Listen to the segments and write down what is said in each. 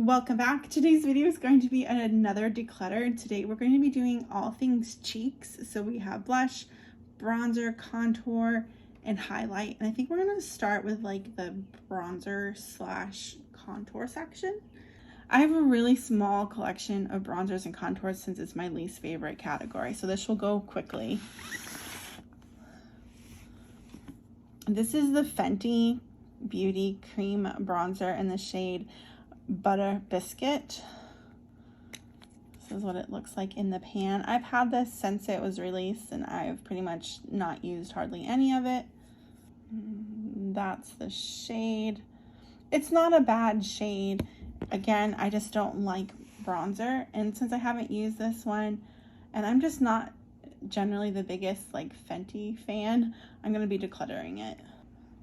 Welcome back. Today's video is going to be another declutter. Today we're going to be doing all things cheeks. So we have blush, bronzer, contour, and highlight. And I think we're going to start with like the bronzer slash contour section. I have a really small collection of bronzers and contours since it's my least favorite category. So this will go quickly. This is the Fenty Beauty Cream Bronzer in the shade Butter Biscuit. This is what it looks like in the pan. I've had this since it was released and I've pretty much not used hardly any of it. That's the shade. It's not a bad shade. Again, I just don't like bronzer, and since I haven't used this one and I'm just not generally the biggest like Fenty fan, I'm going to be decluttering it.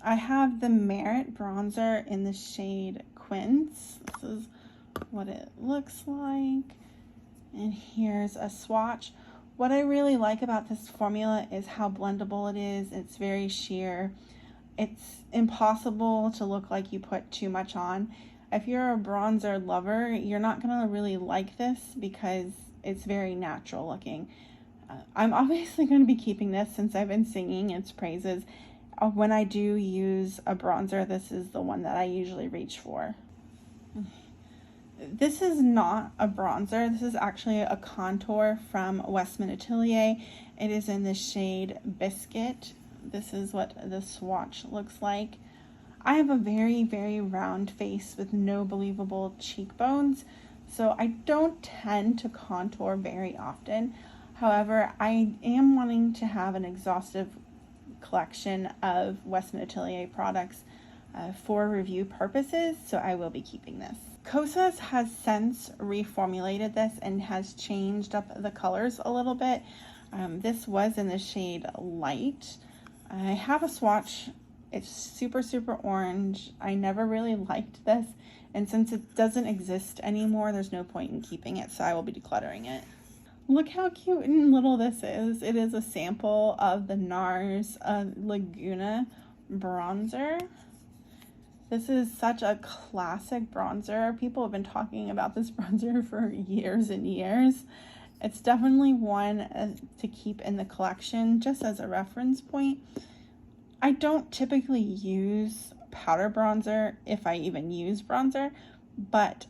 I have the Merit bronzer in the shade Quince. This is what it looks like. And here's a swatch. What I really like about this formula is how blendable it is. It's very sheer. It's impossible to look like you put too much on. If you're a bronzer lover, you're not going to really like this because it's very natural looking. I'm obviously going to be keeping this since I've been singing its praises. When I do use a bronzer, this is the one that I usually reach for. This is not a bronzer. This is actually a contour from Westman Atelier. It is in the shade Biscuit. This is what the swatch looks like. I have a very, very round face with no believable cheekbones, so I don't tend to contour very often. However, I am wanting to have an exhaustive collection of Westman Atelier products for review purposes, so I will be keeping this. Kosas has since reformulated this and has changed up the colors a little bit. This was in the shade Light. I have a swatch. It's super, super orange. I never really liked this, and since it doesn't exist anymore, there's no point in keeping it, so I will be decluttering it. Look how cute and little this is. It is a sample of the NARS Laguna bronzer. This is such a classic bronzer. People have been talking about this bronzer for years and years. It's definitely one to keep in the collection just as a reference point. I don't typically use powder bronzer if I even use bronzer, but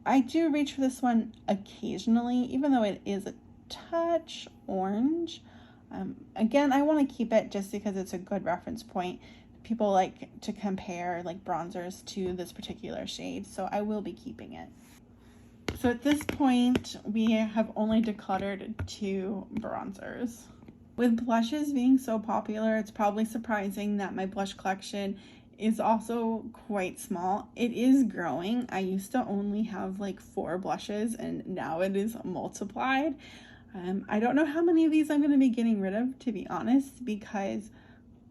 I do reach for this one occasionally, even though it is a touch orange. Again, I want to keep it just because it's a good reference point. People like to compare like bronzers to this particular shade, so I will be keeping it. So at this point, we have only decluttered 2 bronzers. With blushes being so popular, it's probably surprising that my blush collection is also quite small. It is growing. I used to only have like 4 blushes and now it is multiplied. I don't know how many of these I'm going to be getting rid of, to be honest, because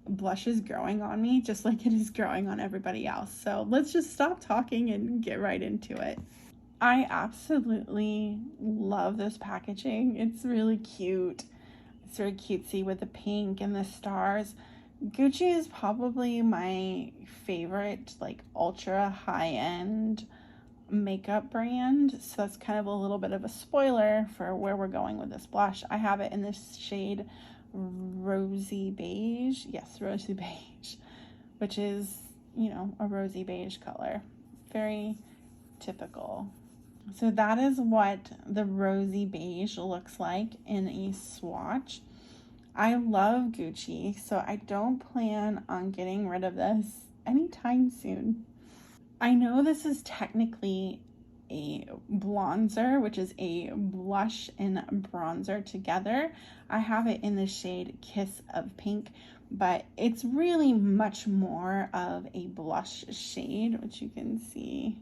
blush is growing on me just like it is growing on everybody else. So let's just stop talking and get right into it. I absolutely love this packaging. It's really cute. It's very cutesy with the pink and the stars. Gucci is probably my favorite like ultra high-end makeup brand, so that's kind of a little bit of a spoiler for where we're going with this blush. I have it in this shade Rosy Beige. Yes, Rosy Beige, which is, you know, a rosy beige color. Very typical. So that is what the Rosy Beige looks like in a swatch. I love Gucci, so I don't plan on getting rid of this anytime soon. I know this is technically a bronzer, which is a blush and bronzer together. I have it in the shade Kiss of Pink, but it's really much more of a blush shade, which you can see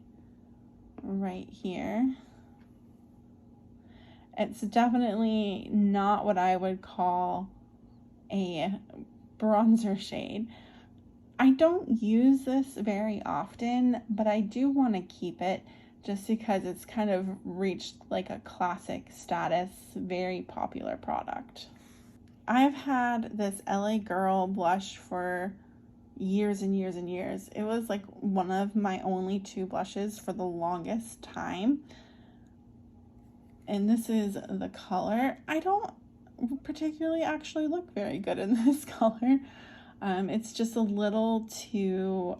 right here. It's definitely not what I would call a bronzer shade. I don't use this very often, but I do want to keep it just because it's kind of reached like a classic status, very popular product. I've had this LA Girl blush for years and years and years. It was like one of my only 2 blushes for the longest time. And this is the color. I don't particularly actually look very good in this color. It's just a little too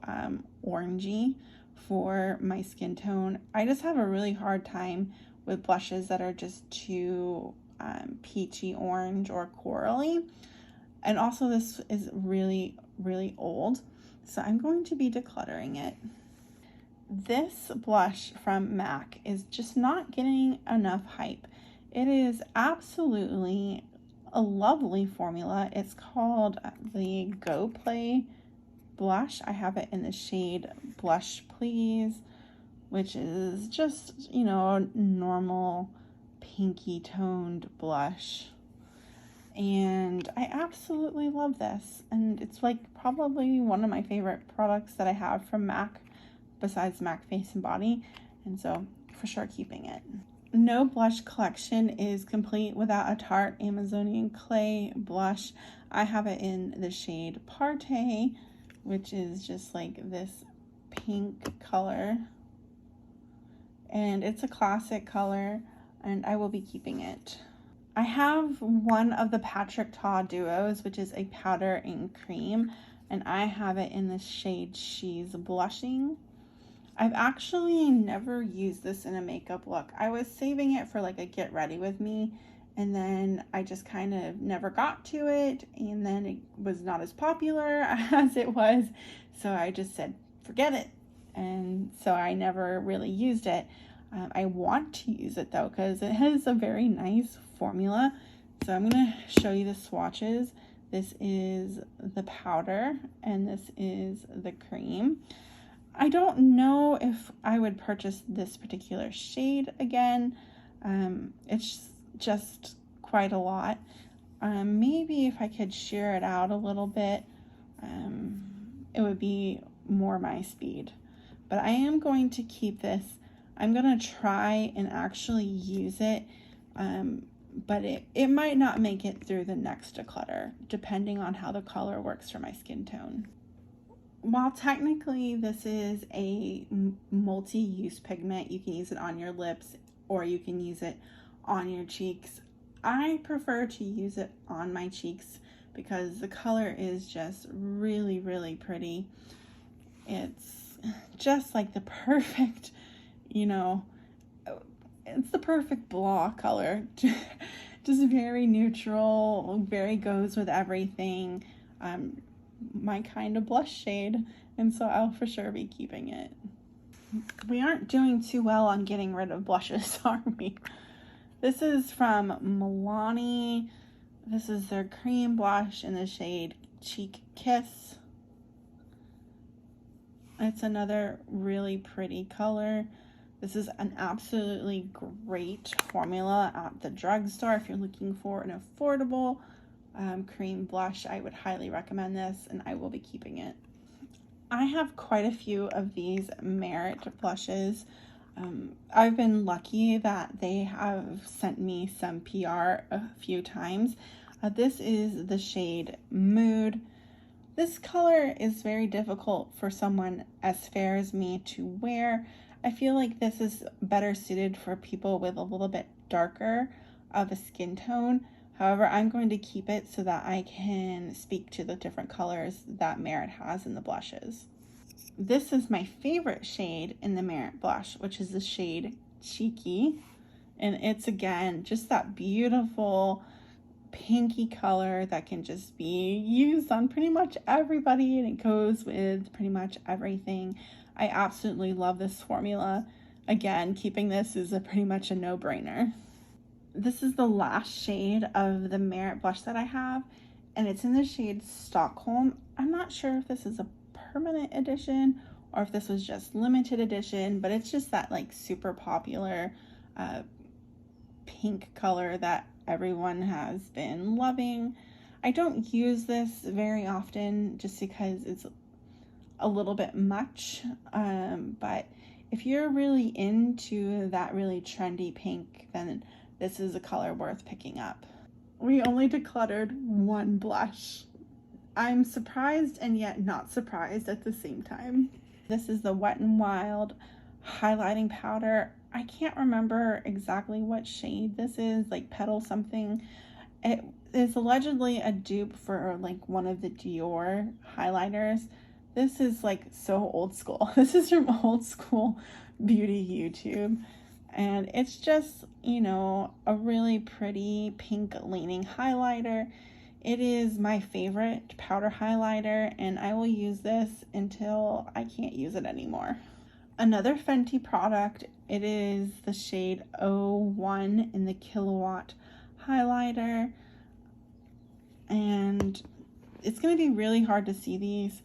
orangey for my skin tone. I just have a really hard time with blushes that are just too peachy orange or corally. And also this is really, really old, so I'm going to be decluttering it. This blush from MAC is just not getting enough hype. It is absolutely a lovely formula. It's called the Go Play blush. I have it in the shade Blush Please, which is just, you know, a normal pinky toned blush. And I absolutely love this. And it's like probably one of my favorite products that I have from MAC besides MAC Face and Body. And so for sure keeping it. No blush collection is complete without a Tarte Amazonian Clay blush. I have it in the shade Partay, which is just like this pink color. And it's a classic color, and I will be keeping it. I have one of the Patrick Ta duos, which is a powder and cream, and I have it in the shade She's Blushing. I've actually never used this in a makeup look. I was saving it for like a get ready with me, and then I just kind of never got to it, and then it was not as popular as it was, so I just said forget it, and so I never really used it. I want to use it though because it has a very nice formula. So I'm going to show you the swatches. This is the powder and this is the cream. I don't know if I would purchase this particular shade again. It's just quite a lot. Maybe if I could sheer it out a little bit, it would be more my speed. But I am going to keep this. I'm going to try and actually use it, but it might not make it through the next declutter, depending on how the color works for my skin tone. While technically this is a multi-use pigment, you can use it on your lips or you can use it on your cheeks. I prefer to use it on my cheeks because the color is just really, really pretty. It's just like the perfect, you know, it's the perfect blah color. Just very neutral, very goes with everything. My kind of blush shade, and so I'll for sure be keeping it. We aren't doing too well on getting rid of blushes, are we? This is from Milani. This is their cream blush in the shade Cheek Kiss. It's another really pretty color. This is an absolutely great formula at the drugstore. If you're looking for an affordable cream blush, I would highly recommend this, and I will be keeping it. I have quite a few of these Merit blushes. I've been lucky that they have sent me some PR a few times. This is the shade Mood. This color is very difficult for someone as fair as me to wear. I feel like this is better suited for people with a little bit darker of a skin tone. However, I'm going to keep it so that I can speak to the different colors that Merit has in the blushes. This is my favorite shade in the Merit blush, which is the shade Cheeky. And it's, again, just that beautiful pinky color that can just be used on pretty much everybody, and it goes with pretty much everything. I absolutely love this formula. Again, keeping this is pretty much a no-brainer. This is the last shade of the Merit blush that I have, and it's in the shade Stockholm. I'm not sure if this is a permanent edition or if this was just limited edition, but it's just that like super popular pink color that everyone has been loving. I don't use this very often just because it's a little bit much, but if you're really into that really trendy pink, then this is a color worth picking up. We only decluttered one blush. I'm surprised and yet not surprised at the same time. This is the Wet n Wild highlighting powder. I can't remember exactly what shade this is, like Petal something. It is allegedly a dupe for like one of the Dior highlighters. This is like so old school. This is from old school beauty YouTube. And it's just, you know, a really pretty pink leaning highlighter. It is my favorite powder highlighter, and I will use this until I can't use it anymore. Another Fenty product, it is the shade 01 in the Kilowatt highlighter, and it's going to be really hard to see these.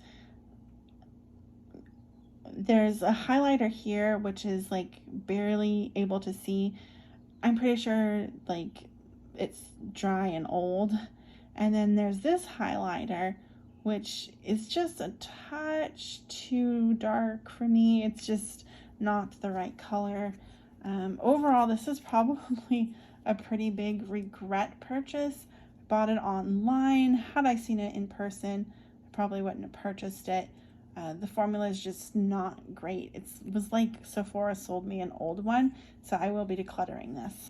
There's a highlighter here which is like barely able to see. I'm pretty sure like it's dry and old. And then there's this highlighter, which is just a touch too dark for me. It's just not the right color. Overall, this is probably a pretty big regret purchase. Bought it online. Had I seen it in person, I probably wouldn't have purchased it. The formula is just not great. It was like Sephora sold me an old one, so I will be decluttering this.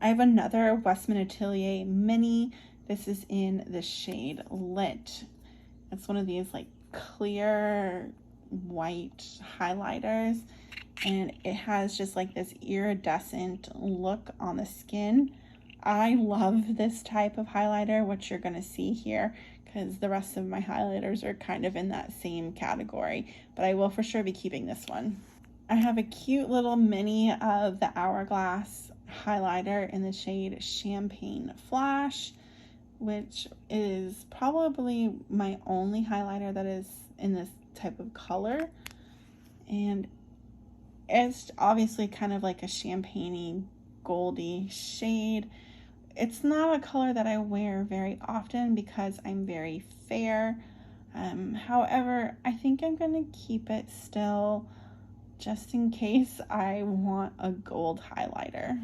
I have another Westman Atelier mini. This is in the shade Lit. It's one of these like clear white highlighters, and it has just like this iridescent look on the skin. I love this type of highlighter, which you're going to see here, because the rest of my highlighters are kind of in that same category, but I will for sure be keeping this one. I have a cute little mini of the Hourglass highlighter in the shade Champagne Flash, which is probably my only highlighter that is in this type of color. And it's obviously kind of like a champagne-y, goldy shade. It's not a color that I wear very often because I'm very fair. However, I think I'm going to keep it still just in case I want a gold highlighter.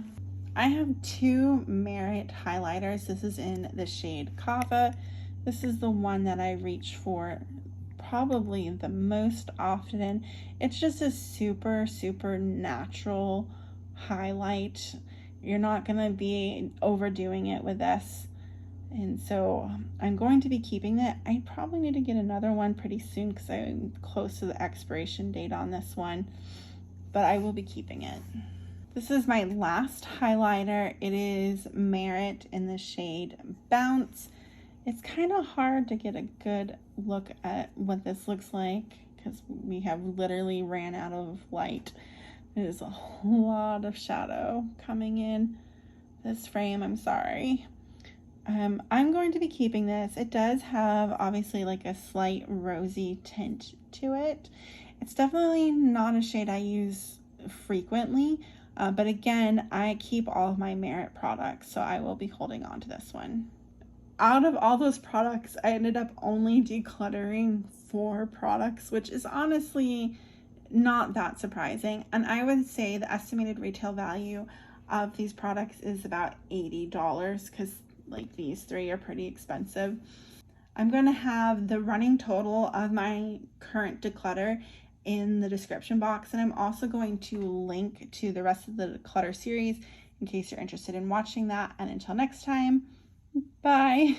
I have two Merit highlighters. This is in the shade Kava. This is the one that I reach for probably the most often. It's just a super, super natural highlight. You're not going to be overdoing it with this. And so I'm going to be keeping it. I probably need to get another one pretty soon because I'm close to the expiration date on this one. But I will be keeping it. This is my last highlighter. It is Merit in the shade Bounce. It's kind of hard to get a good look at what this looks like because we have literally ran out of light. There's a lot of shadow coming in this frame. I'm sorry. I'm going to be keeping this. It does have obviously like a slight rosy tint to it. It's definitely not a shade I use frequently. But again, I keep all of my Merit products, so I will be holding on to this one. Out of all those products, I ended up only decluttering 4 products, which is honestly not that surprising. And I would say the estimated retail value of these products is about $80 because like these 3 are pretty expensive. I'm going to have the running total of my current declutter in the description box, and I'm also going to link to the rest of the declutter series in case you're interested in watching that. And until next time, bye.